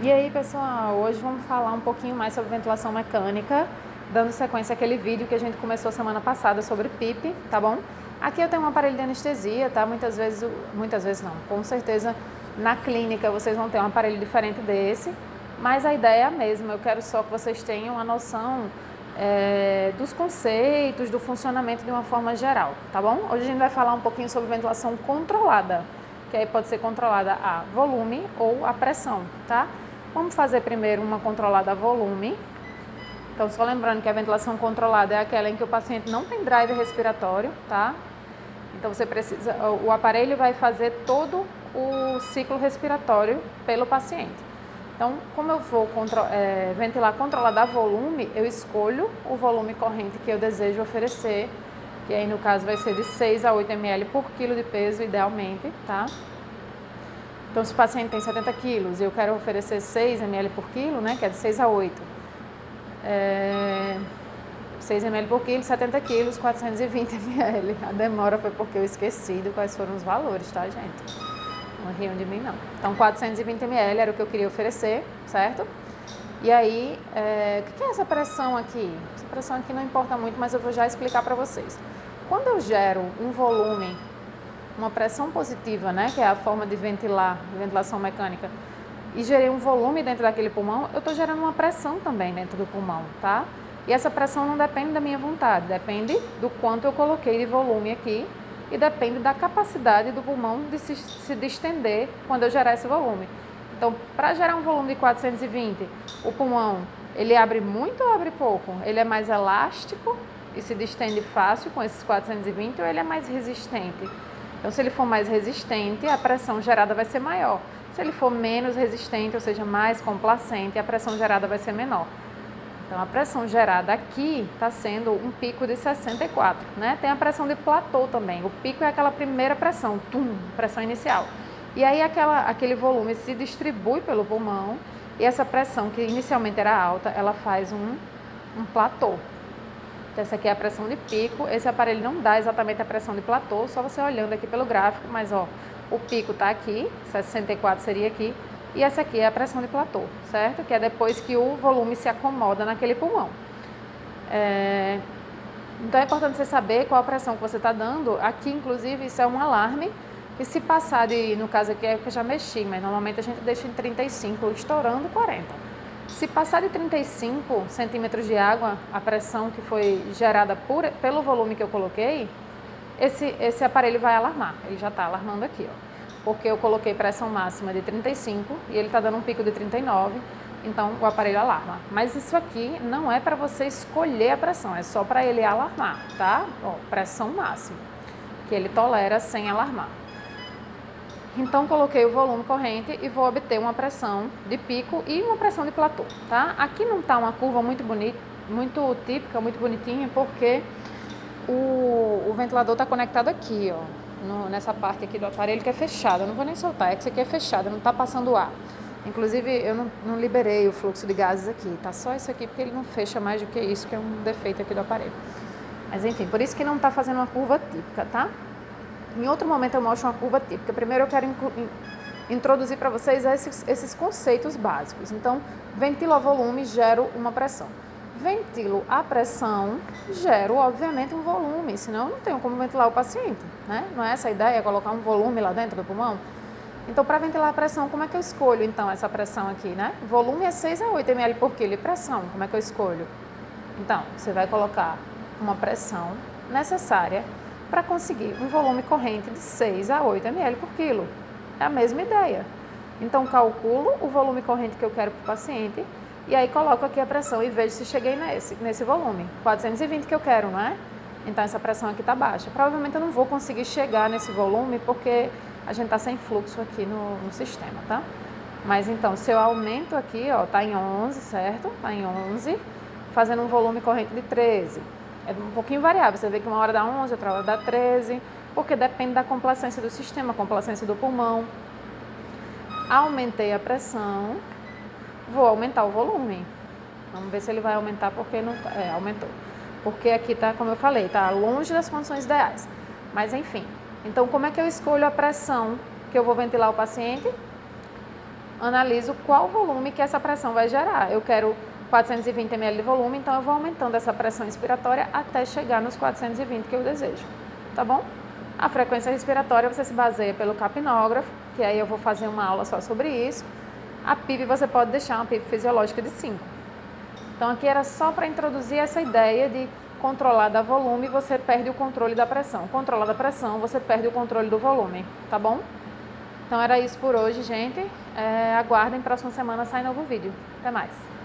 E aí, pessoal, hoje vamos falar um pouquinho mais sobre ventilação mecânica, dando sequência àquele vídeo que a gente começou semana passada sobre PIP, tá bom? Aqui eu tenho um aparelho de anestesia, tá? Muitas vezes não, com certeza na clínica vocês vão ter um aparelho diferente desse, mas a ideia é a mesma, eu quero só que vocês tenham a noção dos conceitos, do funcionamento de uma forma geral, tá bom? Hoje a gente vai falar um pouquinho sobre ventilação controlada, que aí pode ser controlada a volume ou a pressão, tá? Vamos fazer primeiro uma controlada a volume. Então, só lembrando que a ventilação controlada é aquela em que o paciente não tem drive respiratório, tá? Então, o aparelho vai fazer todo o ciclo respiratório pelo paciente. Então, como eu vou ventilar controlada a volume, eu escolho o volume corrente que eu desejo oferecer, que aí no caso vai ser de 6 a 8 ml por quilo de peso, idealmente, tá? Então, se o paciente tem 70 quilos e eu quero oferecer 6 ml por quilo, né, que é de 6 a 8, 6 ml por quilo, 70 quilos, 420 ml. A demora foi porque eu esqueci de quais foram os valores, tá, gente? Não riam de mim, não. Então, 420 ml era o que eu queria oferecer, certo? E aí, o que é essa pressão aqui? Essa pressão aqui não importa muito, mas eu vou já explicar para vocês. Quando eu gero um volume, uma pressão positiva, né, que é a forma de ventilar, ventilação mecânica, e gerei um volume dentro daquele pulmão, eu estou gerando uma pressão também dentro do pulmão, tá? E essa pressão não depende da minha vontade, depende do quanto eu coloquei de volume aqui e depende da capacidade do pulmão de se distender quando eu gerar esse volume. Então, para gerar um volume de 420, o pulmão, ele abre muito ou abre pouco? Ele é mais elástico e se distende fácil com esses 420 ou ele é mais resistente? Então, se ele for mais resistente, a pressão gerada vai ser maior. Se ele for menos resistente, ou seja, mais complacente, a pressão gerada vai ser menor. Então, a pressão gerada aqui está sendo um pico de 64, né? Tem a pressão de platô também. O pico é aquela primeira pressão, pressão inicial. E aí, aquele volume se distribui pelo pulmão e essa pressão, que inicialmente era alta, ela faz um platô. Então, essa aqui é a pressão de pico. Esse aparelho não dá exatamente a pressão de platô, só você olhando aqui pelo gráfico, mas ó, o pico está aqui, 64 seria aqui, e essa aqui é a pressão de platô, certo? Que é depois que o volume se acomoda naquele pulmão. Então é importante você saber qual a pressão que você está dando. Aqui, inclusive, isso é um alarme, e se passar no caso aqui é que eu já mexi, mas normalmente a gente deixa em 35, estourando 40. Se passar de 35 centímetros de água, a pressão que foi gerada pelo volume que eu coloquei, esse aparelho vai alarmar. Ele já está alarmando aqui, ó, porque eu coloquei pressão máxima de 35 e ele está dando um pico de 39, então o aparelho alarma. Mas isso aqui não é para você escolher a pressão, é só para ele alarmar, tá? Ó, pressão máxima, que ele tolera sem alarmar. Então, coloquei o volume corrente e vou obter uma pressão de pico e uma pressão de platô, tá? Aqui não está uma curva muito bonita, muito típica, muito bonitinha, porque o ventilador está conectado aqui, ó, nessa parte aqui do aparelho que é fechada. Eu não vou nem soltar, é que isso aqui é fechado, não está passando ar. Inclusive, eu não liberei o fluxo de gases aqui, tá só isso aqui, porque ele não fecha mais do que isso, que é um defeito aqui do aparelho. Mas enfim, por isso que não está fazendo uma curva típica, tá? Em outro momento eu mostro uma curva típica. Primeiro eu quero introduzir para vocês esses conceitos básicos. Então, ventilo a volume, gero uma pressão. Ventilo a pressão, gero, obviamente, um volume, senão eu não tenho como ventilar o paciente, né? Não é essa a ideia, colocar um volume lá dentro do pulmão? Então, para ventilar a pressão, como é que eu escolho, então, essa pressão aqui, né? Volume é 6 a 8 ml por quilo. E pressão, como é que eu escolho? Então, você vai colocar uma pressão necessária para conseguir um volume corrente de 6 a 8 ml por quilo. É a mesma ideia. Então, calculo o volume corrente que eu quero para o paciente e aí coloco aqui a pressão e vejo se cheguei nesse volume. 420 que eu quero, não é? Então, essa pressão aqui está baixa. Provavelmente eu não vou conseguir chegar nesse volume porque a gente está sem fluxo aqui no sistema, tá? Mas então, se eu aumento aqui, ó, tá em 11, certo? Tá em 11, fazendo um volume corrente de 13. É um pouquinho variável, você vê que uma hora dá 11, outra hora dá 13, porque depende da complacência do sistema, complacência do pulmão. Aumentei a pressão, vou aumentar o volume. Vamos ver se ele vai aumentar, porque não aumentou. Porque aqui tá, como eu falei, tá longe das condições ideais. Mas enfim, então como é que eu escolho a pressão que eu vou ventilar o paciente? analiso qual volume que essa pressão vai gerar. Eu quero 420 ml de volume, então eu vou aumentando essa pressão inspiratória até chegar nos 420 que eu desejo, tá bom? A frequência respiratória você se baseia pelo capnógrafo, que aí eu vou fazer uma aula só sobre isso. A PIB você pode deixar uma PIB fisiológica de 5. Então aqui era só para introduzir essa ideia de controlar da volume, você perde o controle da pressão. Controlar da pressão, você perde o controle do volume, tá bom? Então era isso por hoje, gente. Aguardem, próxima semana sai novo vídeo. Até mais!